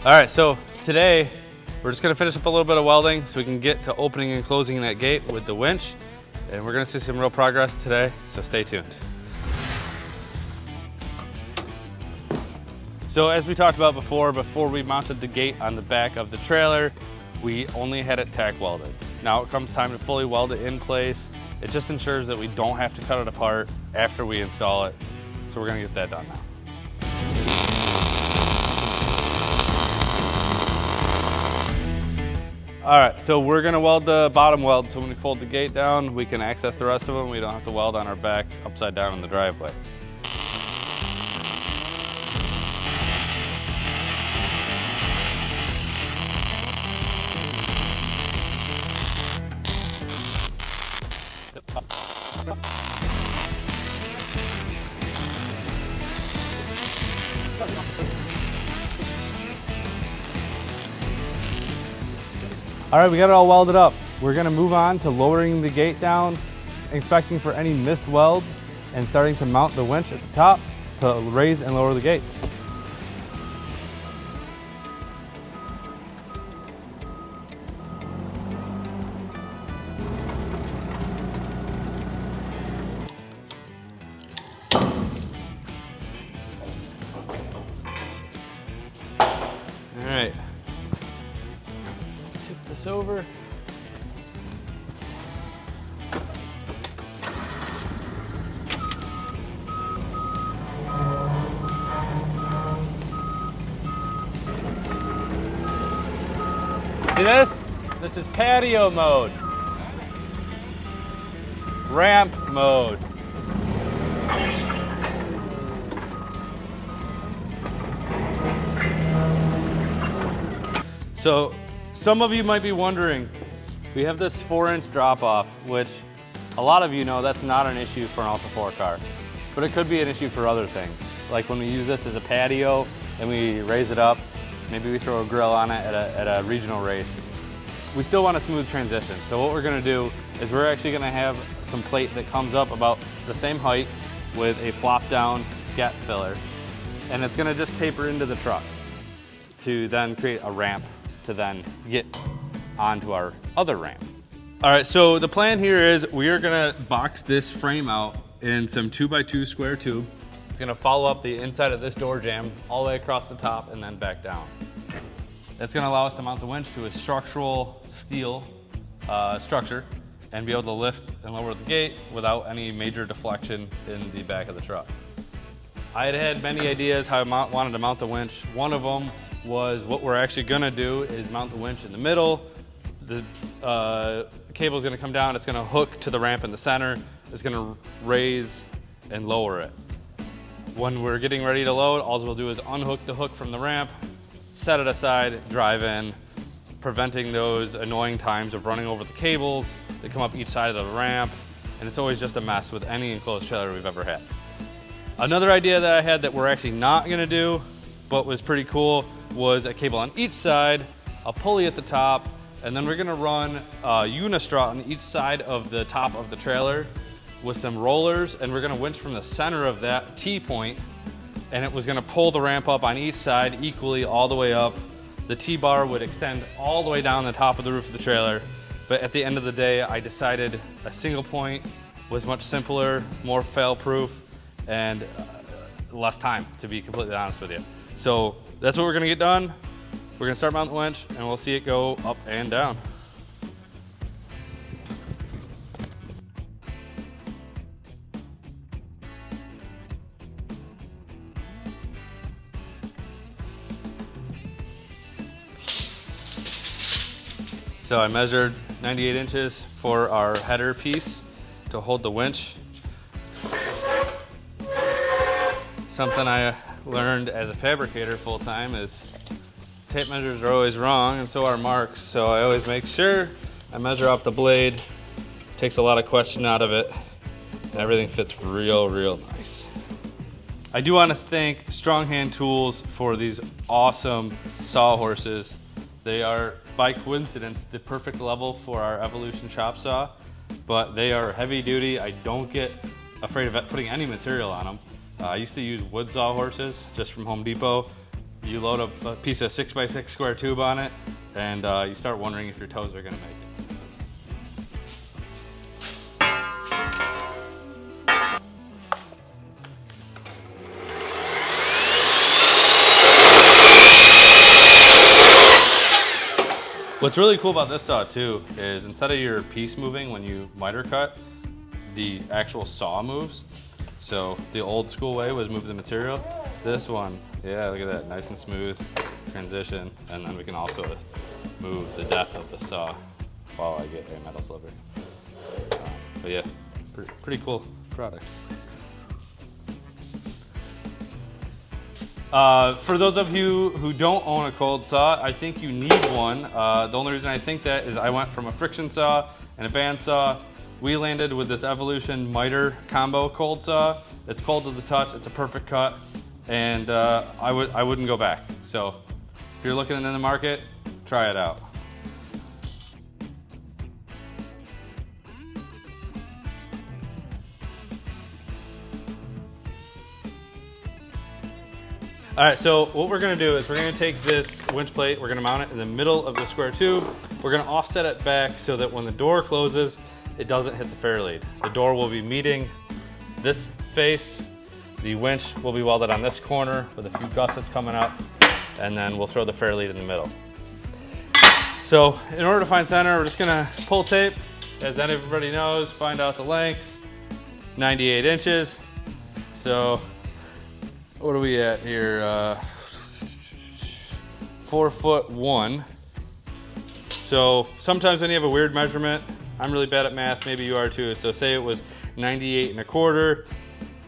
All right, so today we're just gonna finish up a little bit of welding so we can get to opening and closing that gate with the winch. And we're gonna see some real progress today, so stay tuned. So as we talked about before we mounted the gate on the back of the trailer, we only had it tack welded. Now it comes time to fully weld it in place. It just ensures that we don't have to cut it apart after we install it. So we're gonna get that done now. All right, so we're gonna weld the bottom weld so when we fold the gate down, we can access the rest of them. We don't have to weld on our backs upside down in the driveway. All right, we got it all welded up. We're gonna move on to lowering the gate down, inspecting for any missed welds, and starting to mount the winch at the top to raise and lower the gate. All right. Tip this over. See this? This is patio mode. Ramp mode. So some of you might be wondering, we have this 4-inch drop off, which a lot of you know that's not an issue for an Alta 4 car, but it could be an issue for other things. Like when we use this as a patio and we raise it up, maybe we throw a grill on it at a regional race. We still want a smooth transition. So what we're gonna do is we're actually gonna have some plate that comes up about the same height with a flop down gap filler. And it's gonna just taper into the truck to then create a ramp to then get onto our other ramp. All right, so the plan here is we are gonna box this frame out in some 2x2 square tube. It's gonna follow up the inside of this door jamb all the way across the top and then back down. That's gonna allow us to mount the winch to a structural steel structure and be able to lift and lower the gate without any major deflection in the back of the truck. I had many ideas how I wanted to mount the winch. One of them was what we're actually gonna do is mount the winch in the middle. The cable is gonna come down, it's gonna hook to the ramp in the center, it's gonna raise and lower it. When we're getting ready to load, all we'll do is unhook the hook from the ramp, set it aside, drive in, preventing those annoying times of running over the cables that come up each side of the ramp, and it's always just a mess with any enclosed trailer we've ever had. Another idea that I had that we're actually not gonna do, but was pretty cool, was a cable on each side, a pulley at the top, and then we're gonna run a unistrut on each side of the top of the trailer with some rollers, and we're gonna winch from the center of that T-point, and it was gonna pull the ramp up on each side equally all the way up. The T-bar would extend all the way down the top of the roof of the trailer, but at the end of the day, I decided a single point was much simpler, more fail-proof, and less time, to be completely honest with you. So that's what we're gonna get done. We're gonna start mounting the winch and we'll see it go up and down. So I measured 98 inches for our header piece to hold the winch. Something I learned as a fabricator full-time is tape measures are always wrong, and so are marks. So I always make sure I measure off the blade. Takes a lot of question out of it, and everything fits real nice. I do want to thank Strong Hand Tools for these awesome sawhorses. They are, by coincidence, the perfect level for our Evolution chop saw, but they are heavy duty. I don't get afraid of putting any material on them. I used to use wood sawhorses just from Home Depot. you load a piece of 6x6 square tube on it, and you start wondering if your toes are gonna make it. What's really cool about this saw too is instead of your piece moving when you miter cut, the actual saw moves. So the old school way was move the material. This one, yeah, look at that, nice and smooth transition. And then we can also move the depth of the saw while I get a metal sliver. But yeah, pretty cool product. For those of you who don't own a cold saw, I think you need one. The only reason I think that is I went from a friction saw and a band saw. We landed with this Evolution miter combo cold saw. It's cold to the touch, it's a perfect cut, and I wouldn't go back. So if you're looking in the market, try it out. All right, so what we're gonna do is we're gonna take this winch plate, we're gonna mount it in the middle of the square tube. We're gonna offset it back so that when the door closes, it doesn't hit the fairlead. The door will be meeting this face. The winch will be welded on this corner with a few gussets coming up, and then we'll throw the fairlead in the middle. So in order to find center, we're just gonna pull tape. As everybody knows, find out the length, 98 inches. So what are we at here? 4'1". So sometimes when you have a weird measurement, I'm really bad at math, maybe you are too. So say it was 98 1/4,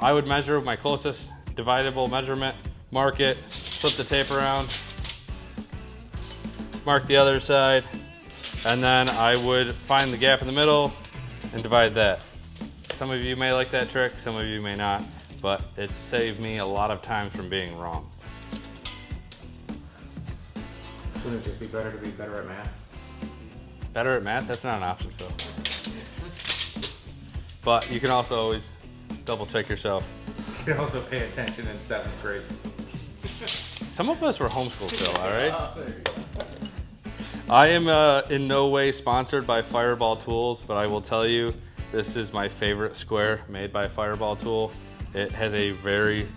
I would measure my closest dividable measurement, mark it, flip the tape around, mark the other side, and then I would find the gap in the middle and divide that. Some of you may like that trick, some of you may not, but it saved me a lot of times from being wrong. Wouldn't it just be better to be better at math? Better at math? That's not an option, Phil. But you can also always double check yourself. You can also pay attention in 7th grade. Some of us were homeschooled, Phil, all right? I am in no way sponsored by Fireball Tools, but I will tell you, this is my favorite square made by Fireball Tool. It has a very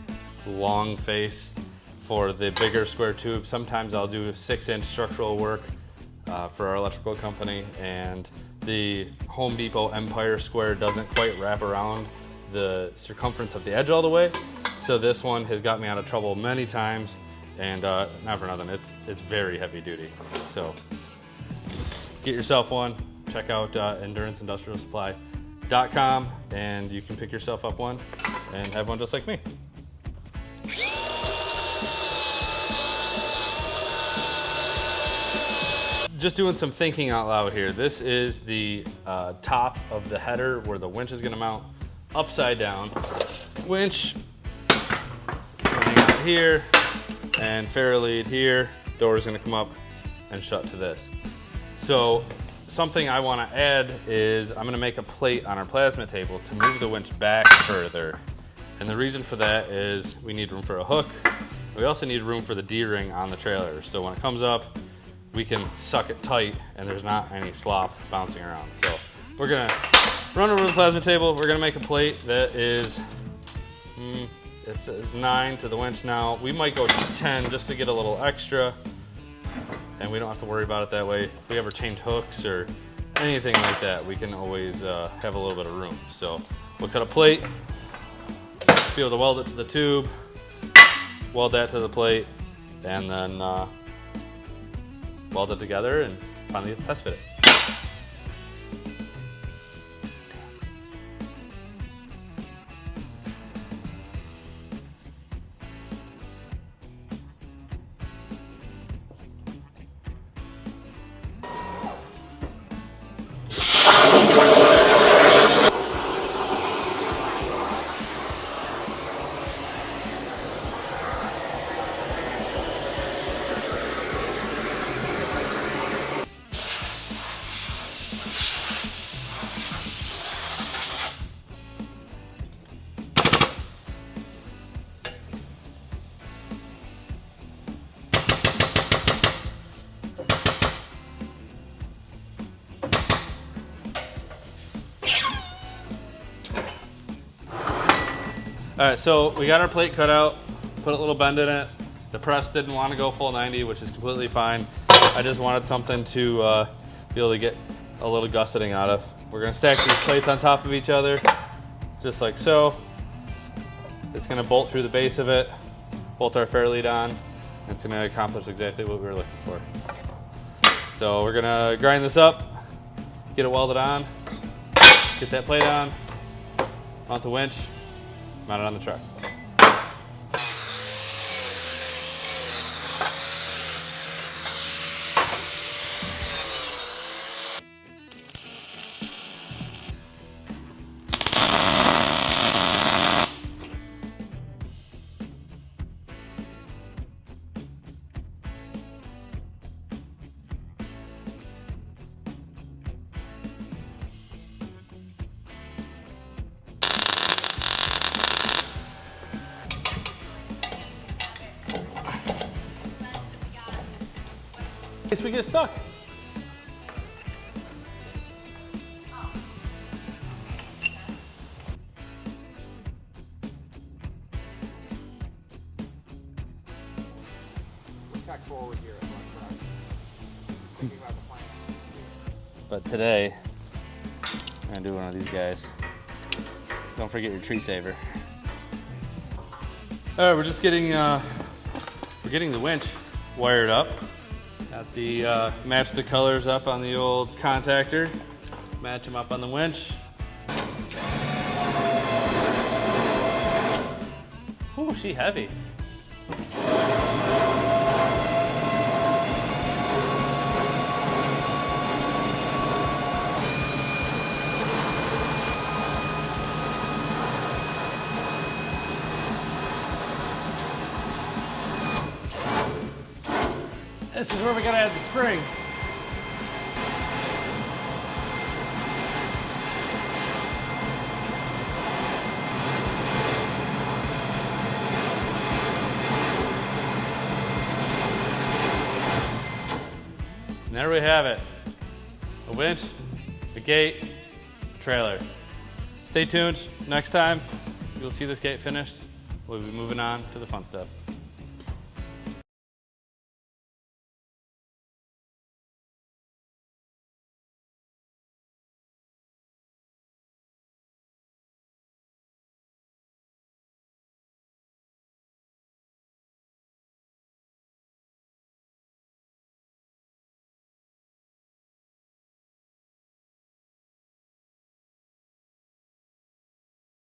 long face for the bigger square tube. Sometimes I'll do 6-inch structural work for our electrical company, and the Home Depot Empire square doesn't quite wrap around the circumference of the edge all the way. So this one has got me out of trouble many times, and not for nothing, it's very heavy duty. So get yourself one, check out EnduranceIndustrialSupply.com, and you can pick yourself up one and have one just like me. Just doing some thinking out loud here. This is the top of the header where the winch is gonna mount upside down. Winch running out here and fairlead here. Door is gonna come up and shut to this. So something I wanna add is I'm gonna make a plate on our plasma table to move the winch back further. And the reason for that is we need room for a hook. We also need room for the D-ring on the trailer. So when it comes up, we can suck it tight and there's not any slop bouncing around. So we're gonna run over the plasma table. We're gonna make a plate that is, it says 9 to the winch now. We might go to 10 just to get a little extra, and we don't have to worry about it that way. If we ever change hooks or anything like that, we can always have a little bit of room. So we'll cut a plate, be able to weld it to the tube, weld that to the plate, and then weld it together and finally test fit it. All right, so we got our plate cut out, put a little bend in it. The press didn't want to go full 90, which is completely fine. I just wanted something to be able to get a little gusseting out of. We're gonna stack these plates on top of each other, just like so. It's gonna bolt through the base of it, bolt our fair lead on, and it's gonna accomplish exactly what we were looking for. So we're gonna grind this up, get it welded on, get that plate on, mount the winch, mount it on the truck. In case we get stuck. Tack forward here at one track. Thinking about the plan. But today, I'm gonna do one of these guys. Don't forget your tree saver. All right, we're just getting the winch wired up. Got the match the colors up on the old contactor. Match them up on the winch. Ooh, she heavy. This is where we gotta add the springs. And there we have it. A winch, a gate, a trailer. Stay tuned. Next time, you'll see this gate finished. We'll be moving on to the fun stuff.